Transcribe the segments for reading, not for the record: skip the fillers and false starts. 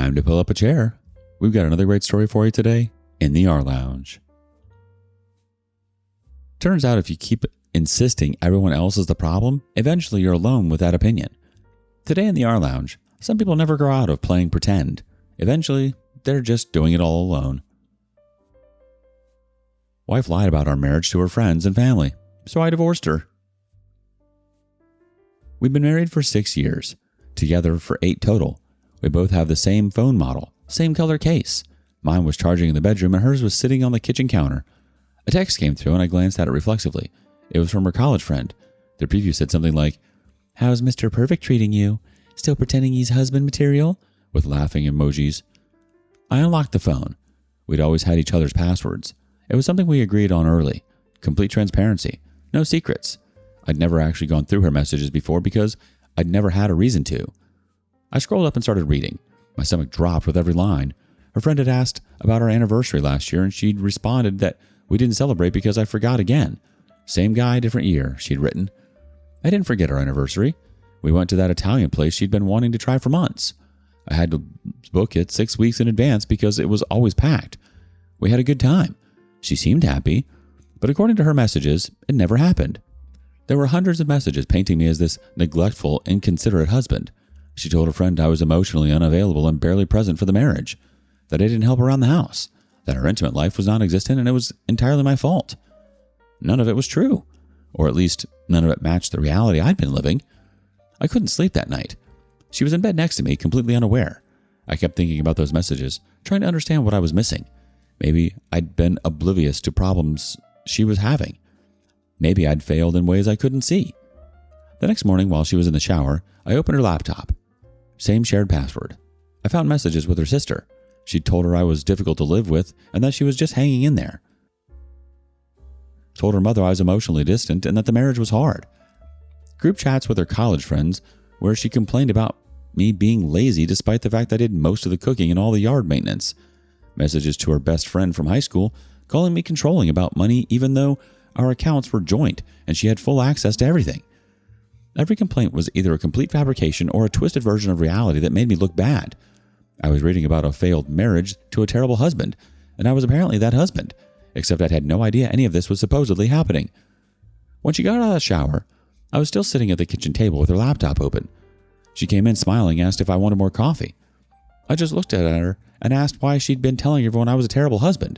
Time to pull up a chair. We've got another great story for you today in the rLounge. Turns out if you keep insisting everyone else is the problem, eventually you're alone with that opinion. Today in the rLounge, some people never grow out of playing pretend. Eventually, they're just doing it all alone. Wife lied about our marriage to her friends and family, so I divorced her. We've been married for 6 years, together for 8 total. We both have the same phone model, same color case. Mine was charging in the bedroom and hers was sitting on the kitchen counter. A text came through and I glanced at it reflexively. It was from her college friend. The preview said something like, "How's Mr. Perfect treating you? Still pretending he's husband material?" with laughing emojis. I unlocked the phone. We'd always had each other's passwords. It was something we agreed on early. Complete transparency. No secrets. I'd never actually gone through her messages before because I'd never had a reason to. I scrolled up and started reading. My stomach dropped with every line. Her friend had asked about our anniversary last year and she'd responded that we didn't celebrate because I forgot again. Same guy, different year, she'd written. I didn't forget our anniversary. We went to that Italian place she'd been wanting to try for months. I had to book it 6 weeks in advance because it was always packed. We had a good time. She seemed happy, but according to her messages, it never happened. There were hundreds of messages painting me as this neglectful, inconsiderate husband. She told a friend I was emotionally unavailable and barely present for the marriage, that I didn't help around the house, that our intimate life was non-existent and it was entirely my fault. None of it was true, or at least none of it matched the reality I'd been living. I couldn't sleep that night. She was in bed next to me, completely unaware. I kept thinking about those messages, trying to understand what I was missing. Maybe I'd been oblivious to problems she was having. Maybe I'd failed in ways I couldn't see. The next morning, while she was in the shower, I opened her laptop. Same shared password. I found messages with her sister. She'd told her I was difficult to live with and that she was just hanging in there. Told her mother I was emotionally distant and that the marriage was hard. Group chats with her college friends where she complained about me being lazy despite the fact I did most of the cooking and all the yard maintenance. Messages to her best friend from high school calling me controlling about money even though our accounts were joint and she had full access to everything. Every complaint was either a complete fabrication or a twisted version of reality that made me look bad. I was reading about a failed marriage to a terrible husband, and I was apparently that husband, except I'd had no idea any of this was supposedly happening. When she got out of the shower, I was still sitting at the kitchen table with her laptop open. She came in smiling and asked if I wanted more coffee. I just looked at her and asked why she'd been telling everyone I was a terrible husband.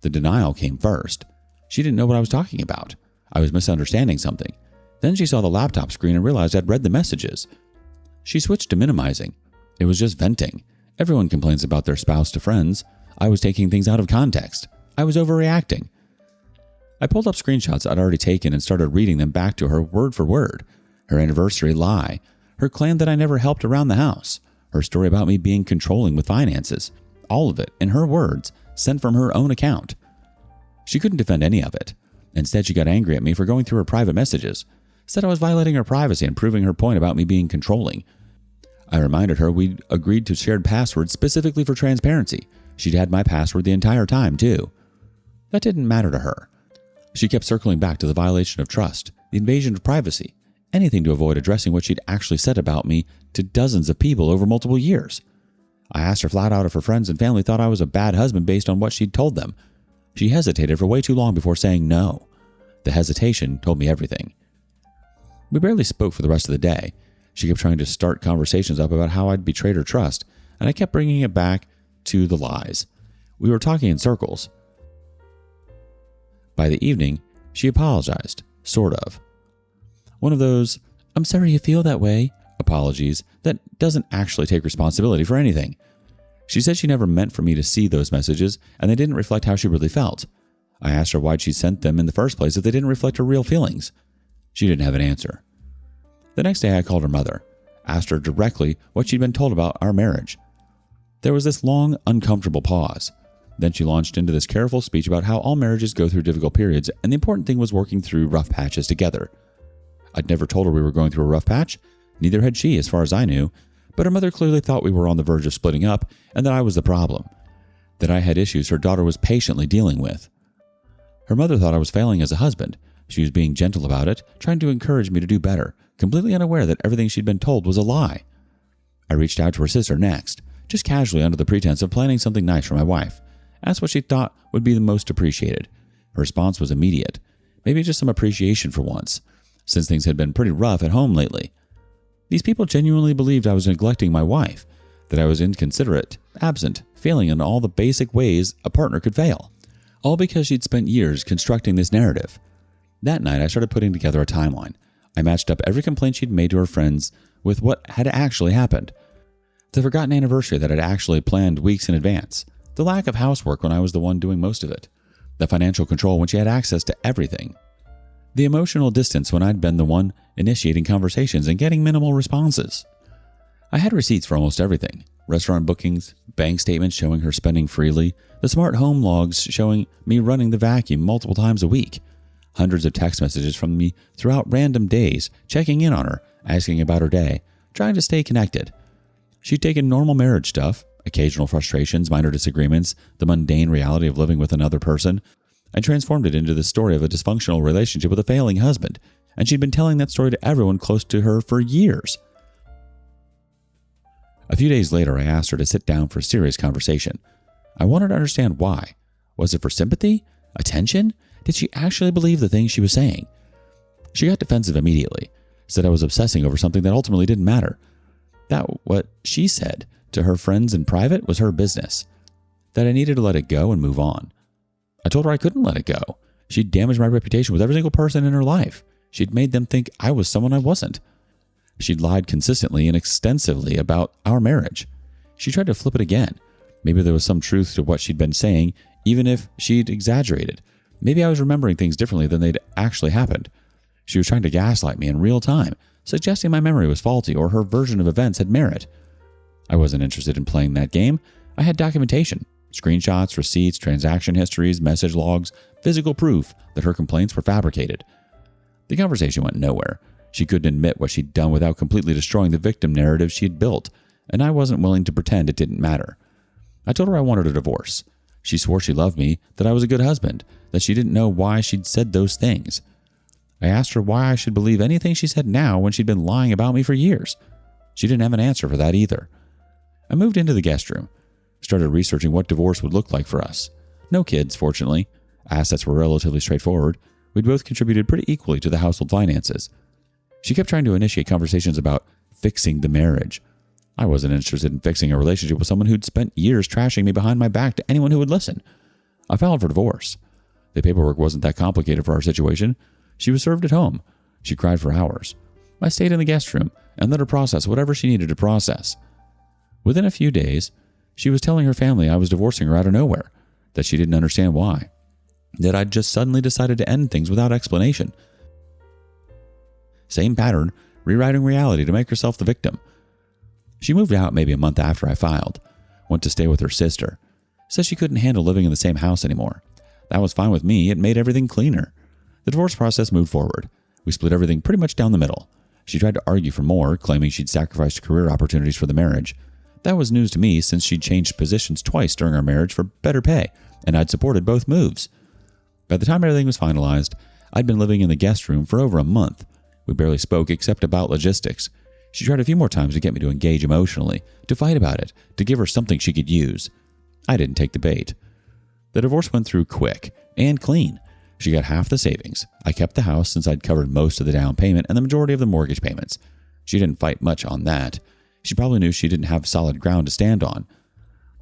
The denial came first. She didn't know what I was talking about. I was misunderstanding something. Then she saw the laptop screen and realized I'd read the messages. She switched to minimizing. It was just venting. Everyone complains about their spouse to friends. I was taking things out of context. I was overreacting. I pulled up screenshots I'd already taken and started reading them back to her word for word. Her anniversary lie. Her claim that I never helped around the house. Her story about me being controlling with finances. All of it, in her words, sent from her own account. She couldn't defend any of it. Instead, she got angry at me for going through her private messages. Said I was violating her privacy and proving her point about me being controlling. I reminded her we'd agreed to shared passwords specifically for transparency. She'd had my password the entire time, too. That didn't matter to her. She kept circling back to the violation of trust, the invasion of privacy, anything to avoid addressing what she'd actually said about me to dozens of people over multiple years. I asked her flat out if her friends and family thought I was a bad husband based on what she'd told them. She hesitated for way too long before saying no. The hesitation told me everything. We barely spoke for the rest of the day. She kept trying to start conversations up about how I'd betrayed her trust, and I kept bringing it back to the lies. We were talking in circles. By the evening, she apologized, sort of. One of those, "I'm sorry you feel that way," apologies that doesn't actually take responsibility for anything. She said she never meant for me to see those messages, and they didn't reflect how she really felt. I asked her why she sent them in the first place if they didn't reflect her real feelings. She didn't have an answer. The next day I called her mother, asked her directly what she'd been told about our marriage. There was this long, uncomfortable pause. Then she launched into this careful speech about how all marriages go through difficult periods and the important thing was working through rough patches together. I'd never told her we were going through a rough patch. Neither had she, as far as I knew, but her mother clearly thought we were on the verge of splitting up and that I was the problem, that I had issues her daughter was patiently dealing with. Her mother thought I was failing as a husband. She was being gentle about it, trying to encourage me to do better, completely unaware that everything she'd been told was a lie. I reached out to her sister next, just casually under the pretense of planning something nice for my wife. Asked what she thought would be the most appreciated. Her response was immediate. Maybe just some appreciation for once, since things had been pretty rough at home lately. These people genuinely believed I was neglecting my wife, that I was inconsiderate, absent, failing in all the basic ways a partner could fail. All because she'd spent years constructing this narrative. That night, I started putting together a timeline. I matched up every complaint she'd made to her friends with what had actually happened. The forgotten anniversary that I'd actually planned weeks in advance. The lack of housework when I was the one doing most of it. The financial control when she had access to everything. The emotional distance when I'd been the one initiating conversations and getting minimal responses. I had receipts for almost everything. Restaurant bookings, bank statements showing her spending freely, the smart home logs showing me running the vacuum multiple times a week. Hundreds of text messages from me throughout random days, checking in on her, asking about her day, trying to stay connected. She'd taken normal marriage stuff, occasional frustrations, minor disagreements, the mundane reality of living with another person, and transformed it into the story of a dysfunctional relationship with a failing husband, and she'd been telling that story to everyone close to her for years. A few days later, I asked her to sit down for a serious conversation. I wanted to understand why. Was it for sympathy? Attention? Did she actually believe the things she was saying? She got defensive immediately, said I was obsessing over something that ultimately didn't matter. That what she said to her friends in private was her business. That I needed to let it go and move on. I told her I couldn't let it go. She'd damaged my reputation with every single person in her life. She'd made them think I was someone I wasn't. She'd lied consistently and extensively about our marriage. She tried to flip it again. Maybe there was some truth to what she'd been saying, even if she'd exaggerated. Maybe I was remembering things differently than they'd actually happened. She was trying to gaslight me in real time, suggesting my memory was faulty or her version of events had merit. I wasn't interested in playing that game. I had documentation, screenshots, receipts, transaction histories, message logs, physical proof that her complaints were fabricated. The conversation went nowhere. She couldn't admit what she'd done without completely destroying the victim narrative she'd built, and I wasn't willing to pretend it didn't matter. I told her I wanted a divorce. She swore she loved me, that I was a good husband, that she didn't know why she'd said those things. I asked her why I should believe anything she said now when she'd been lying about me for years. She didn't have an answer for that either. I moved into the guest room, started researching what divorce would look like for us. No kids, fortunately. Assets were relatively straightforward. We'd both contributed pretty equally to the household finances. She kept trying to initiate conversations about fixing the marriage. I wasn't interested in fixing a relationship with someone who'd spent years trashing me behind my back to anyone who would listen. I filed for divorce. The paperwork wasn't that complicated for our situation. She was served at home. She cried for hours. I stayed in the guest room and let her process whatever she needed to process. Within a few days, she was telling her family I was divorcing her out of nowhere, that she didn't understand why, that I'd just suddenly decided to end things without explanation. Same pattern, rewriting reality to make herself the victim. She moved out maybe a month after I filed, went to stay with her sister, said she couldn't handle living in the same house anymore. That was fine with me, it made everything cleaner. The divorce process moved forward. We split everything pretty much down the middle. She tried to argue for more, claiming she'd sacrificed career opportunities for the marriage. That was news to me since she'd changed positions twice during our marriage for better pay, and I'd supported both moves. By the time everything was finalized, I'd been living in the guest room for over a month. We barely spoke except about logistics. She tried a few more times to get me to engage emotionally, to fight about it, to give her something she could use. I didn't take the bait. The divorce went through quick and clean. She got half the savings. I kept the house since I'd covered most of the down payment and the majority of the mortgage payments. She didn't fight much on that. She probably knew she didn't have solid ground to stand on.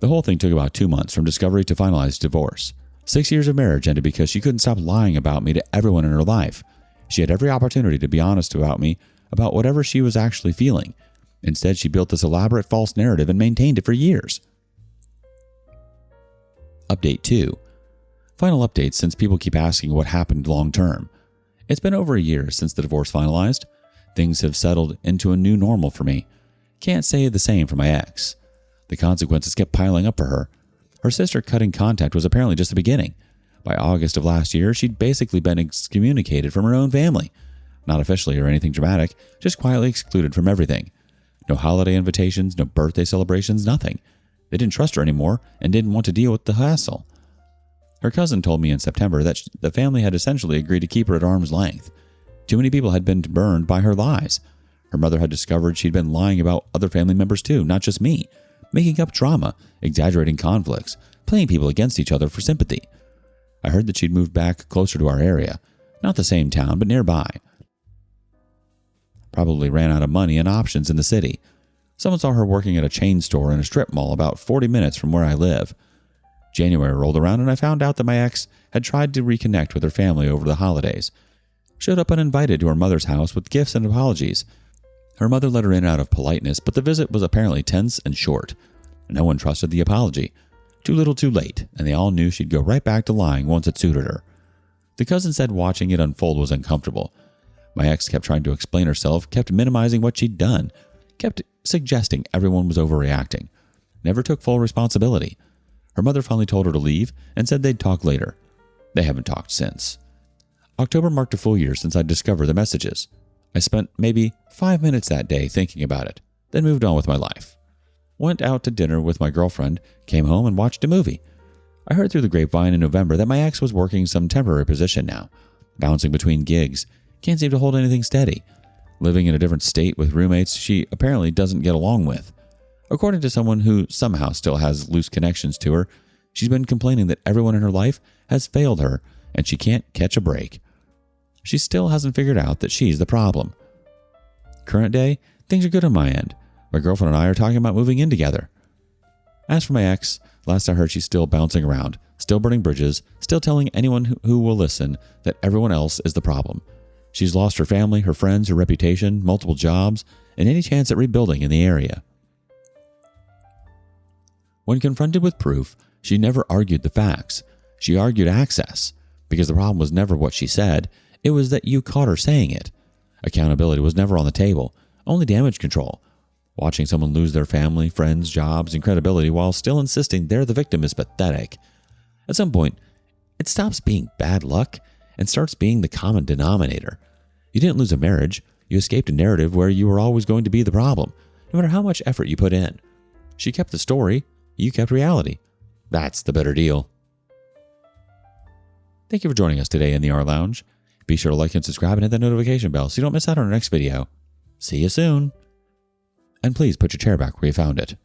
The whole thing took about 2 months from discovery to finalized divorce. 6 years of marriage ended because she couldn't stop lying about me to everyone in her life. She had every opportunity to be honest about me, about whatever she was actually feeling. Instead, she built this elaborate false narrative and maintained it for years. Update 2. Final updates since people keep asking what happened long term. It's been over a year since the divorce finalized. Things have settled into a new normal for me. Can't say the same for my ex. The consequences kept piling up for her. Her sister cutting contact was apparently just the beginning. By August of last year, she'd basically been excommunicated from her own family. Not officially or anything dramatic, just quietly excluded from everything. No holiday invitations, no birthday celebrations, nothing. They didn't trust her anymore and didn't want to deal with the hassle. Her cousin told me in September that the family had essentially agreed to keep her at arm's length. Too many people had been burned by her lies. Her mother had discovered she'd been lying about other family members too, not just me. making up drama, exaggerating conflicts, playing people against each other for sympathy. I heard that she'd moved back closer to our area, not the same town, but nearby. Probably ran out of money and options in the city. Someone saw her working at a chain store in a strip mall about 40 minutes from where I live. January rolled around and I found out that my ex had tried to reconnect with her family over the holidays. Showed up uninvited to her mother's house with gifts and apologies. Her mother let her in out of politeness, but the visit was apparently tense and short. No one trusted the apology. Too little too late, and they all knew she'd go right back to lying once it suited her. The cousin said watching it unfold was uncomfortable. My ex kept trying to explain herself, kept minimizing what she'd done, kept suggesting everyone was overreacting. Never took full responsibility. Her mother finally told her to leave and said they'd talk later. They haven't talked since. October marked a full year since I'd discovered the messages. I spent maybe 5 minutes that day thinking about it, then moved on with my life. Went out to dinner with my girlfriend, came home and watched a movie. I heard through the grapevine in November that my ex was working some temporary position now, bouncing between gigs, can't seem to hold anything steady, living in a different state with roommates she apparently doesn't get along with. According to someone who somehow still has loose connections to her, she's been complaining that everyone in her life has failed her and she can't catch a break. She still hasn't figured out that she's the problem. Current day, things are good on my end. My girlfriend and I are talking about moving in together. As for my ex, last I heard she's still bouncing around, still burning bridges, still telling anyone who will listen that everyone else is the problem. She's lost her family, her friends, her reputation, multiple jobs, and any chance at rebuilding in the area. When confronted with proof, she never argued the facts. She argued access, because the problem was never what she said, it was that you caught her saying it. Accountability was never on the table, only damage control. Watching someone lose their family, friends, jobs, and credibility while still insisting they're the victim is pathetic. At some point, it stops being bad luck and starts being the common denominator. You didn't lose a marriage, you escaped a narrative where you were always going to be the problem, no matter how much effort you put in. She kept the story, you kept reality. That's the better deal. Thank you for joining us today in the rLounge. Be sure to like and subscribe and hit that notification bell so you don't miss out on our next video. See you soon. And please put your chair back where you found it.